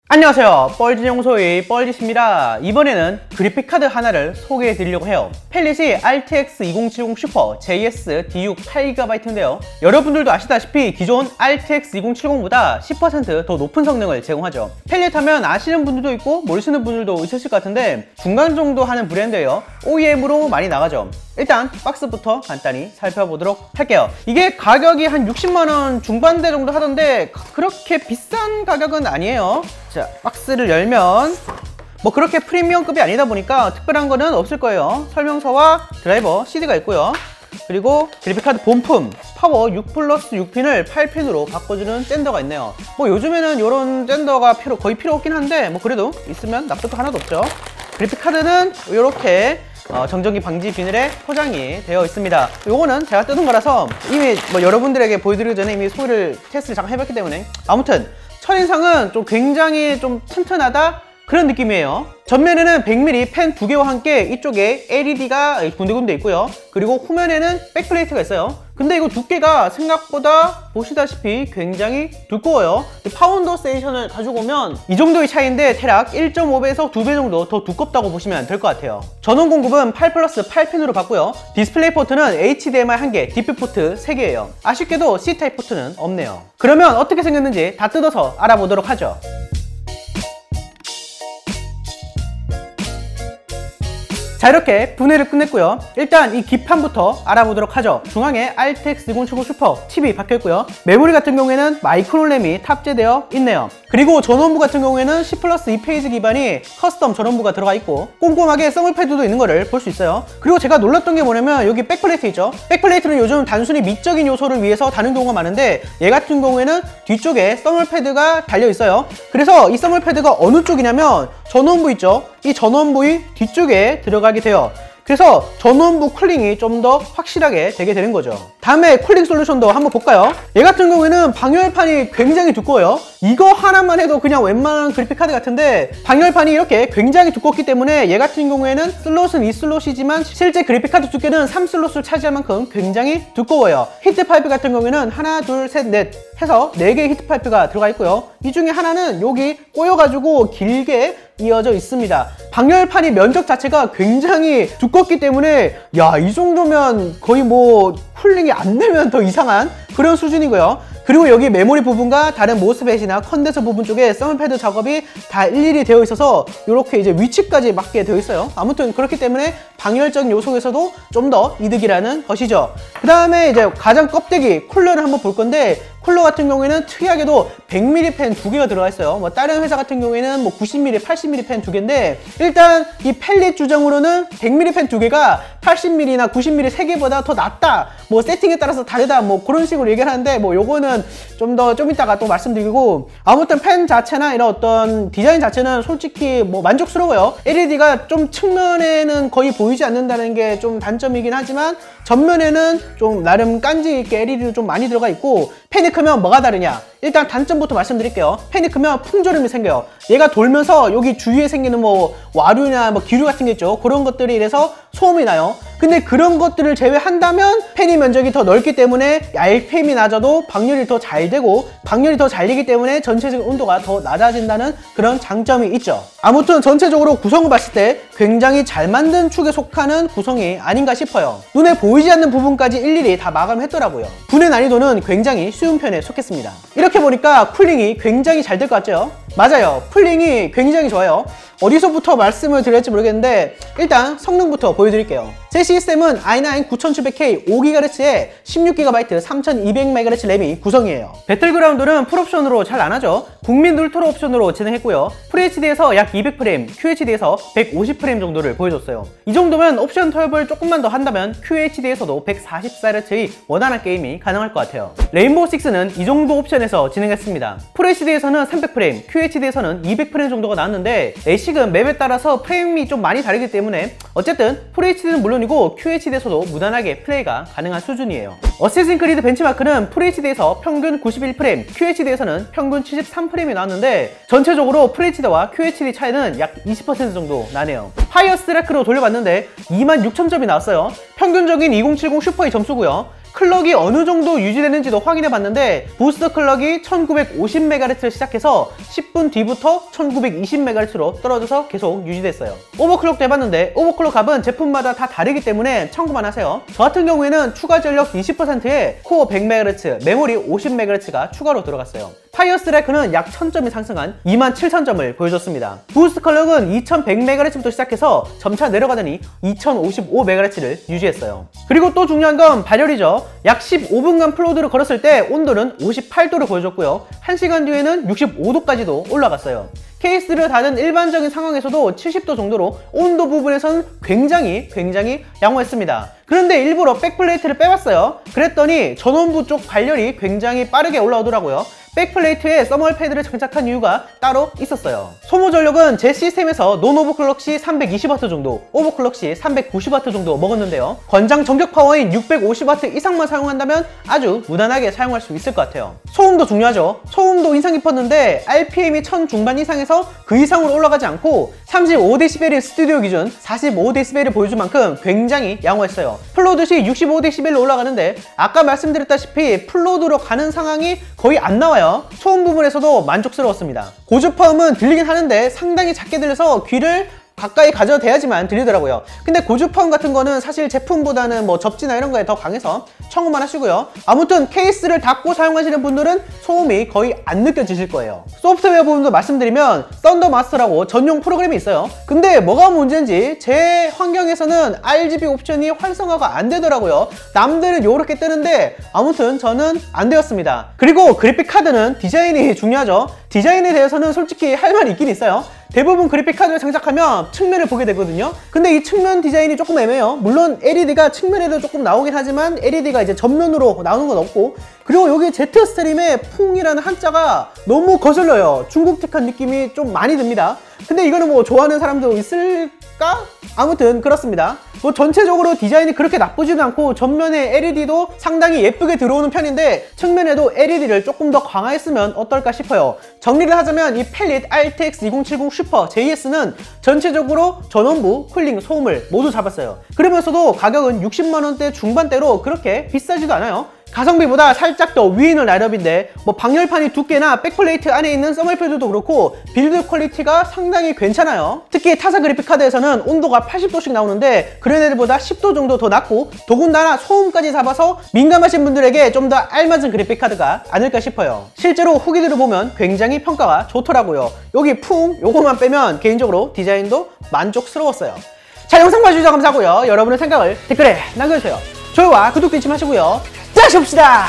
안녕하세요, 뻘짓연구소의 뻘짓입니다. 이번에는 그래픽카드 하나를 소개해 드리려고 해요. 펠릿이 RTX 2070 슈퍼 JS D6 8GB인데요 여러분들도 아시다시피 기존 RTX 2070보다 10% 더 높은 성능을 제공하죠. 펠릿 하면 아시는 분들도 있고 모르시는 분들도 있으실 것 같은데 중간 정도 하는 브랜드예요. OEM으로 많이 나가죠. 일단 박스부터 간단히 살펴보도록 할게요. 이게 가격이 한 60만원 중반대 정도 하던데 그렇게 비싼 가격은 아니에요. 자, 박스를 열면 뭐 그렇게 프리미엄급이 아니다 보니까 특별한 거는 없을 거예요. 설명서와 드라이버 CD가 있고요. 그리고 그래픽카드 본품 파워 6+6핀을 8핀으로 바꿔주는 젠더가 있네요. 뭐 요즘에는 이런 젠더가 거의 필요 없긴 한데 뭐 그래도 있으면 나쁠 거 하나도 없죠. 그래픽카드는 이렇게 정전기 방지 비닐에 포장이 되어 있습니다. 요거는 제가 뜯은 거라서 이미 뭐 여러분들에게 보여드리기 전에 이미 소리를 테스트를 잠깐 해봤기 때문에 아무튼 첫인상은 좀 굉장히 좀 튼튼하다 그런 느낌이에요. 전면에는 100mm 펜 2개와 함께 이쪽에 LED가 군데군데 있고요. 그리고 후면에는 백플레이트가 있어요. 근데 이거 두께가 생각보다 보시다시피 굉장히 두꺼워요. 파운더 세이션을 가지고 오면 이 정도의 차이인데 대략 1.5배에서 2배 정도 더 두껍다고 보시면 될 것 같아요. 전원 공급은 8+8핀으로 받고요. 디스플레이 포트는 HDMI 1개, DP 포트 3개예요. 아쉽게도 C타입 포트는 없네요. 그러면 어떻게 생겼는지 다 뜯어서 알아보도록 하죠. 자, 이렇게 분해를 끝냈고요. 일단 이 기판부터 알아보도록 하죠. 중앙에 RTX 2070 슈퍼 칩이 박혀있고요. 메모리 같은 경우에는 마이크로램이 탑재되어 있네요. 그리고 전원부 같은 경우에는 C+2페이지 기반이 커스텀 전원부가 들어가 있고 꼼꼼하게 서멀패드도 있는 거를 볼 수 있어요. 그리고 제가 놀랐던 게 뭐냐면 여기 백플레이트 있죠. 백플레이트는 요즘 단순히 미적인 요소를 위해서 다는 경우가 많은데 얘 같은 경우에는 뒤쪽에 서멀패드가 달려 있어요. 그래서 이 서멀패드가 어느 쪽이냐면 전원부 있죠. 이 전원부의 뒤쪽에 들어가게 돼요. 그래서 전원부 쿨링이 좀 더 확실하게 되게 되는 거죠. 다음에 쿨링 솔루션도 한번 볼까요? 얘 같은 경우에는 방열판이 굉장히 두꺼워요. 이거 하나만 해도 그냥 웬만한 그래픽카드 같은데 방열판이 이렇게 굉장히 두껍기 때문에 얘 같은 경우에는 슬롯은 2슬롯이지만 실제 그래픽카드 두께는 3슬롯을 차지할 만큼 굉장히 두꺼워요. 히트파이프 같은 경우에는 하나, 둘, 셋, 넷 해서 4개의 히트파이프가 들어가 있고요. 이 중에 하나는 여기 꼬여가지고 길게 이어져 있습니다. 방열판이 면적 자체가 굉장히 두껍기 때문에 야, 이 정도면 거의 뭐 쿨링이 안 되면 더 이상한 그런 수준이고요. 그리고 여기 메모리 부분과 다른 모스펫이나 컨덴서 부분 쪽에 서멀패드 작업이 다 일일이 되어 있어서 이렇게 이제 위치까지 맞게 되어 있어요. 아무튼 그렇기 때문에 방열적인 요소에서도 좀 더 이득이라는 것이죠. 그 다음에 이제 가장 껍데기 쿨러를 한번 볼 건데 쿨러 같은 경우에는 특이하게도 100mm 펜 2개가 들어가 있어요. 뭐 다른 회사 같은 경우에는 뭐 90mm, 80mm 펜 2개인데 일단 이 펠릿 주장으로는 100mm 펜 2개가 80mm나 90mm 3개보다 더 낫다. 뭐 세팅에 따라서 다르다. 뭐 그런 식으로 얘기를 하는데 뭐 요거는 좀 이따가 또 말씀드리고 아무튼 펜 자체나 이런 어떤 디자인 자체는 솔직히 뭐 만족스러워요. LED가 좀 측면에는 거의 보이지 않는다는 게 좀 단점이긴 하지만 전면에는 좀 나름 깐지 있게 LED도 좀 많이 들어가 있고 펜이 크면 뭐가 다르냐? 일단 단점부터 말씀드릴게요. 펜이 크면 풍조림이 생겨요. 얘가 돌면서 여기 주위에 생기는 뭐 와류나 뭐 기류 같은 게 있죠. 그런 것들이 이래서 소음이 나요. 근데 그런 것들을 제외한다면 펜이 면적이 더 넓기 때문에 RPM이 낮아도 방열이 더 잘 되고 방열이 더 잘 되기 때문에 전체적인 온도가 더 낮아진다는 그런 장점이 있죠. 아무튼 전체적으로 구성을 봤을 때 굉장히 잘 만든 축에 속하는 구성이 아닌가 싶어요. 눈에 보이지 않는 부분까지 일일이 다 마감했더라고요. 분해 난이도는 굉장히 쉬운 편에 속했습니다. 이렇게 보니까 쿨링이 굉장히 잘 될 것 같죠? 맞아요. 쿨링이 굉장히 좋아요. 어디서부터 말씀을 드릴지 모르겠는데 일단 성능부터 보여드릴게요. 제 시스템은 i9 9700K 5GHz에 16GB 3200MHz 램이 구성이에요. 배틀그라운드는 풀옵션으로 잘 안하죠. 국민 울트라 옵션으로 진행했고요. FHD에서 약 200프레임, QHD에서 150프레임 정도를 보여줬어요. 이 정도면 옵션 타협을 조금만 더 한다면 QHD에서도 144Hz의 원활한 게임이 가능할 것 같아요. 레인보우 6는 이 정도 옵션에서 진행했습니다. FHD에서는 300프레임, QHD에서는 200프레임 정도가 나왔는데 애식은 맵에 따라서 프레임이 좀 많이 다르기 때문에 어쨌든 FHD는 물론이고 QHD에서도 무난하게 플레이가 가능한 수준이에요. 어쌔신 크리드 벤치마크는 FHD에서 평균 91프레임, QHD에서는 평균 73프레임이 나왔는데 전체적으로 FHD와 QHD 차이는 약 20% 정도 나네요. 하이어스 트래크로 돌려봤는데 26,000점이 나왔어요. 평균적인 2070 슈퍼의 점수고요. 클럭이 어느 정도 유지되는지도 확인해 봤는데 부스트 클럭이 1950MHz를 시작해서 10분 뒤부터 1920MHz로 떨어져서 계속 유지됐어요. 오버클럭도 해봤는데 오버클럭 값은 제품마다 다 다르기 때문에 참고만 하세요. 저 같은 경우에는 추가 전력 20%에 코어 100MHz, 메모리 50MHz가 추가로 들어갔어요. 파이어스 레크는 약 1000점이 상승한 27000점을 보여줬습니다. 부스트 클럭은 2100MHz부터 시작해서 점차 내려가더니 2055MHz를 유지했어요. 그리고 또 중요한 건 발열이죠. 약 15분간 플로드를 걸었을 때 온도는 58도를 보여줬고요. 1시간 뒤에는 65도까지도 올라갔어요. 케이스를 닫은 일반적인 상황에서도 70도 정도로 온도 부분에서는 굉장히 양호했습니다. 그런데 일부러 백플레이트를 빼봤어요. 그랬더니 전원부 쪽 발열이 굉장히 빠르게 올라오더라고요. 백플레이트에 서멀 패드를 장착한 이유가 따로 있었어요. 소모 전력은 제 시스템에서 논 오버클럭 시 320W 정도, 오버클럭 시 390W 정도 먹었는데요. 권장 전격 파워인 650W 이상만 사용한다면 아주 무난하게 사용할 수 있을 것 같아요. 소음도 중요하죠. 소음도 인상 깊었는데 RPM이 1000 중반 이상에서 그 이상으로 올라가지 않고 35dB의 스튜디오 기준 45dB를 보여줄 만큼 굉장히 양호했어요. 플로드 시 65dB로 올라가는데 아까 말씀드렸다시피 플로드로 가는 상황이 거의 안 나와요. 소음 부분에서도 만족스러웠습니다. 고주파음은 들리긴 하는데 상당히 작게 들려서 귀를 가까이 가져도 돼야지만 들리더라고요. 근데 고주파음 같은 거는 사실 제품보다는 뭐 접지나 이런 거에 더 강해서 청구만 하시고요. 아무튼 케이스를 닫고 사용하시는 분들은 소음이 거의 안 느껴지실 거예요. 소프트웨어 부분도 말씀드리면 썬더마스터라고 전용 프로그램이 있어요. 근데 뭐가 문제인지 제 환경에서는 RGB 옵션이 활성화가 안 되더라고요. 남들은 요렇게 뜨는데 아무튼 저는 안 되었습니다. 그리고 그래픽 카드는 디자인이 중요하죠. 디자인에 대해서는 솔직히 할 말이 있긴 있어요. 대부분 그래픽카드를 장착하면 측면을 보게 되거든요. 근데 이 측면 디자인이 조금 애매해요. 물론 LED가 측면에도 조금 나오긴 하지만 LED가 이제 전면으로 나오는 건 없고, 그리고 여기 제트스트림의 풍이라는 한자가 너무 거슬려요. 중국틱한 느낌이 좀 많이 듭니다. 근데 이거는 뭐 좋아하는 사람도 있을까? 아무튼 그렇습니다. 뭐 전체적으로 디자인이 그렇게 나쁘지도 않고 전면에 LED도 상당히 예쁘게 들어오는 편인데 측면에도 LED를 조금 더 강화했으면 어떨까 싶어요. 정리를 하자면 이 펠릿 RTX 2070 슈퍼 JS는 전체적으로 전원부, 쿨링, 소음을 모두 잡았어요. 그러면서도 가격은 60만원대 중반대로 그렇게 비싸지도 않아요. 가성비보다 살짝 더 위에 있는 라인업인데 뭐 방열판이 두께나 백플레이트 안에 있는 서멀패드도 그렇고 빌드 퀄리티가 상당히 괜찮아요. 특히 타사 그래픽카드에서는 온도가 80도씩 나오는데 그런 애들보다 10도 정도 더 낮고 더군다나 소음까지 잡아서 민감하신 분들에게 좀 더 알맞은 그래픽카드가 아닐까 싶어요. 실제로 후기들을 보면 굉장히 평가가 좋더라고요. 여기 풍 요거만 빼면 개인적으로 디자인도 만족스러웠어요. 자, 영상 봐주셔서 감사하고요. 여러분의 생각을 댓글에 남겨주세요. 좋아요와 구독도 잊지 마시고요. 다시 봅시다.